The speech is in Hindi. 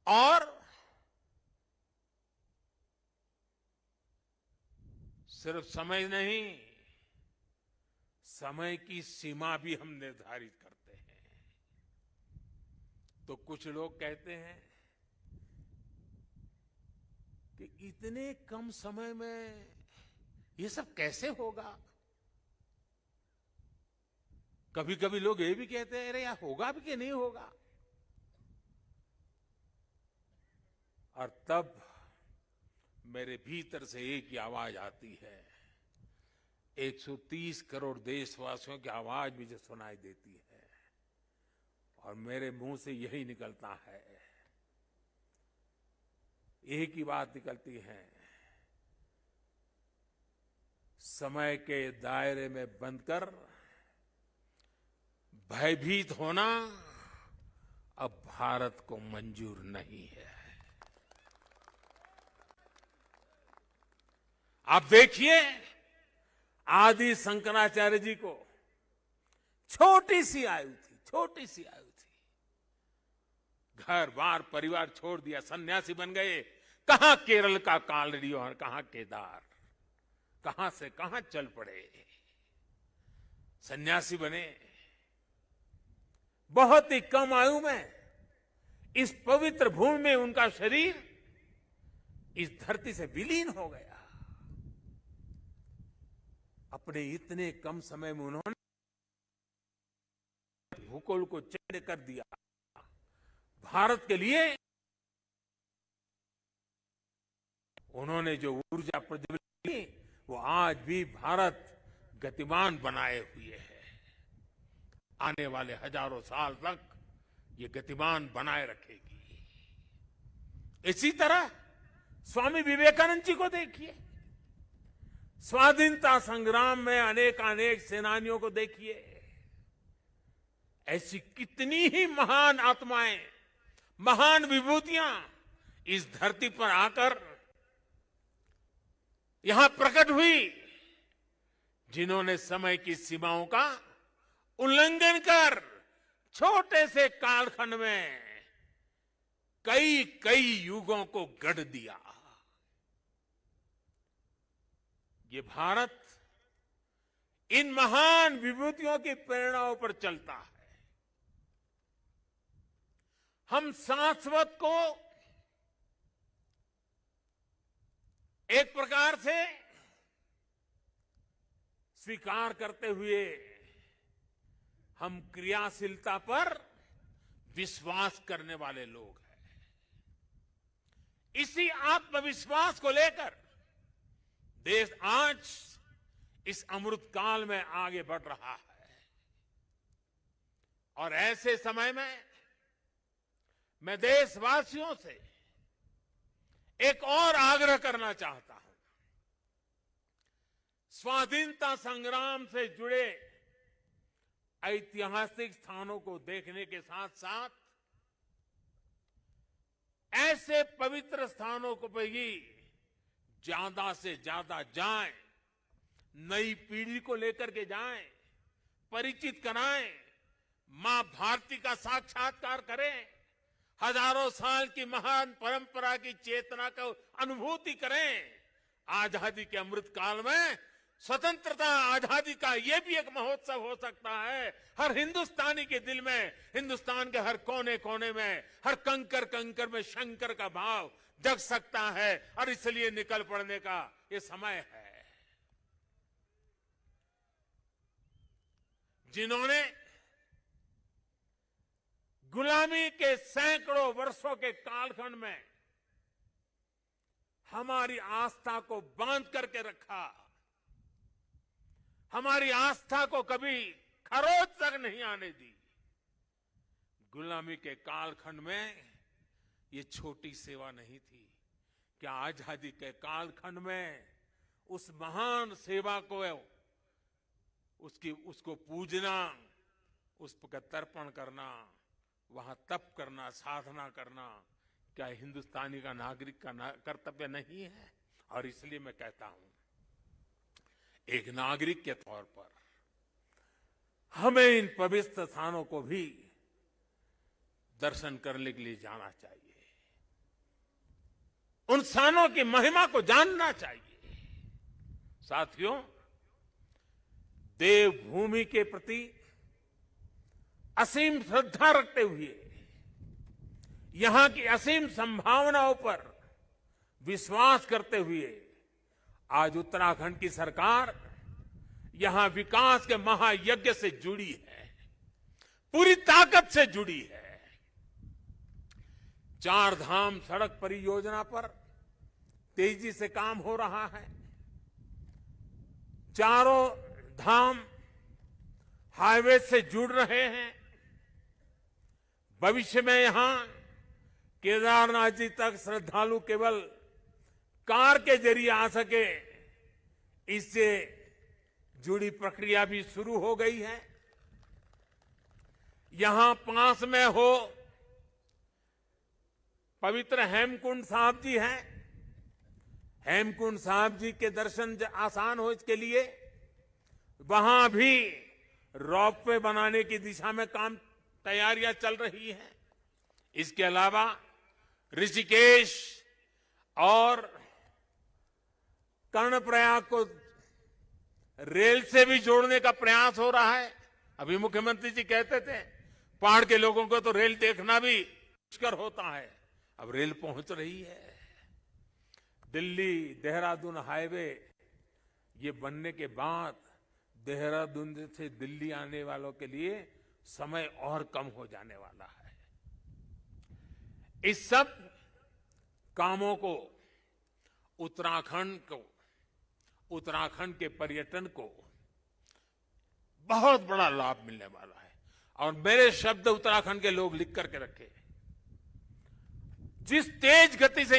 और सिर्फ समय नहीं, समय की सीमा भी हम निर्धारित करते हैं। तो कुछ लोग कहते हैं कि इतने कम समय में ये सब कैसे होगा। कभी कभी लोग ये भी कहते हैं, अरे यार होगा भी कि नहीं होगा। और तब मेरे भीतर से एक ही आवाज आती है, 130 करोड़ देशवासियों की आवाज मुझे सुनाई देती है और मेरे मुंह से यही निकलता है, एक ही बात निकलती है, समय के दायरे में बंधकर भयभीत होना अब भारत को मंजूर नहीं है। आप देखिए, आदि शंकराचार्य जी को छोटी सी आयु थी, घर बार परिवार छोड़ दिया, सन्यासी बन गए। कहां केरल का कालड़ी और कहां केदार, कहां से कहां चल पड़े, सन्यासी बने। बहुत ही कम आयु में इस पवित्र भूमि में उनका शरीर इस धरती से विलीन हो गया। अपने इतने कम समय में उन्होंने भूगोल को चेंज कर दिया। भारत के लिए उन्होंने जो ऊर्जा प्रज्वलित की, वो आज भी भारत गतिमान बनाए हुए है। आने वाले हजारों साल तक ये गतिमान बनाए रखेगी। इसी तरह स्वामी विवेकानंद जी को देखिए, स्वाधीनता संग्राम में अनेक सेनानियों को देखिए। ऐसी कितनी ही महान आत्माएं, महान विभूतियां इस धरती पर आकर यहां प्रकट हुई, जिन्होंने समय की सीमाओं का उल्लंघन कर छोटे से कालखंड में कई युगों को गढ़ दिया। ये भारत इन महान विभूतियों की प्रेरणाओं पर चलता है। हम शाश्वत को एक प्रकार से स्वीकार करते हुए हम क्रियाशीलता पर विश्वास करने वाले लोग हैं। इसी आत्मविश्वास को लेकर देश आज इस अमृत काल में आगे बढ़ रहा है। और ऐसे समय में मैं देशवासियों से एक और आग्रह करना चाहता हूं। स्वाधीनता संग्राम से जुड़े ऐतिहासिक स्थानों को देखने के साथ साथ ऐसे पवित्र स्थानों को भी ज्यादा से ज्यादा जाएं, नई पीढ़ी को लेकर के जाएं, परिचित कराएं, मां भारती का साक्षात्कार करें, हजारों साल की महान परंपरा की चेतना को अनुभूति करें। आजादी के अमृत काल में स्वतंत्रता आजादी का ये भी एक महोत्सव हो सकता है। हर हिंदुस्तानी के दिल में, हिंदुस्तान के हर कोने कोने में, हर कंकर कंकर में शंकर का भाव जग सकता है। और इसलिए निकल पड़ने का ये समय है। जिन्होंने गुलामी के सैकड़ों वर्षों के कालखंड में हमारी आस्था को बांध करके रखा, हमारी आस्था को कभी खरोच तक नहीं आने दी। गुलामी के कालखंड में ये छोटी सेवा नहीं थी। क्या आजादी के कालखंड में उस महान सेवा को, उसको पूजना, उस पर तर्पण करना, वहां तप करना, साधना करना, क्या हिंदुस्तानी का नागरिक का कर्तव्य नहीं है? और इसलिए मैं कहता हूं, एक नागरिक के तौर पर हमें इन पवित्र स्थानों को भी दर्शन करने के लिए जाना चाहिए। उन स्थानों की महिमा को जानना चाहिए। साथियों, देवभूमि के प्रति असीम श्रद्धा रखते हुए यहां की असीम संभावनाओं पर विश्वास करते हुए आज उत्तराखंड की सरकार यहां विकास के महायज्ञ से जुड़ी है, पूरी ताकत से जुड़ी है। 4 धाम सड़क परियोजना पर तेजी से काम हो रहा है। चारों धाम हाईवे से जुड़ रहे हैं। भविष्य में यहां केदारनाथ जी तक श्रद्धालु केवल कार के जरिए आ सके, इससे जुड़ी प्रक्रिया भी शुरू हो गई है। यहां पास में हो पवित्र हेमकुंड साहब जी हैं। हेमकुंड साहब जी के दर्शन आसान हो इसके लिए वहां भी रोपवे बनाने की दिशा में तैयारियां चल रही हैं। इसके अलावा ऋषिकेश और कर्णप्रयाग को रेल से भी जोड़ने का प्रयास हो रहा है। अभी मुख्यमंत्री जी कहते थे पहाड़ के लोगों को तो रेल देखना भी मुश्किल होता है, अब रेल पहुंच रही है। दिल्ली देहरादून हाईवे ये बनने के बाद देहरादून से दिल्ली आने वालों के लिए समय और कम हो जाने वाला है। इस सब कामों को उत्तराखंड के पर्यटन को बहुत बड़ा लाभ मिलने वाला है। और मेरे शब्द उत्तराखंड के लोग लिख करके रखे, जिस तेज गति से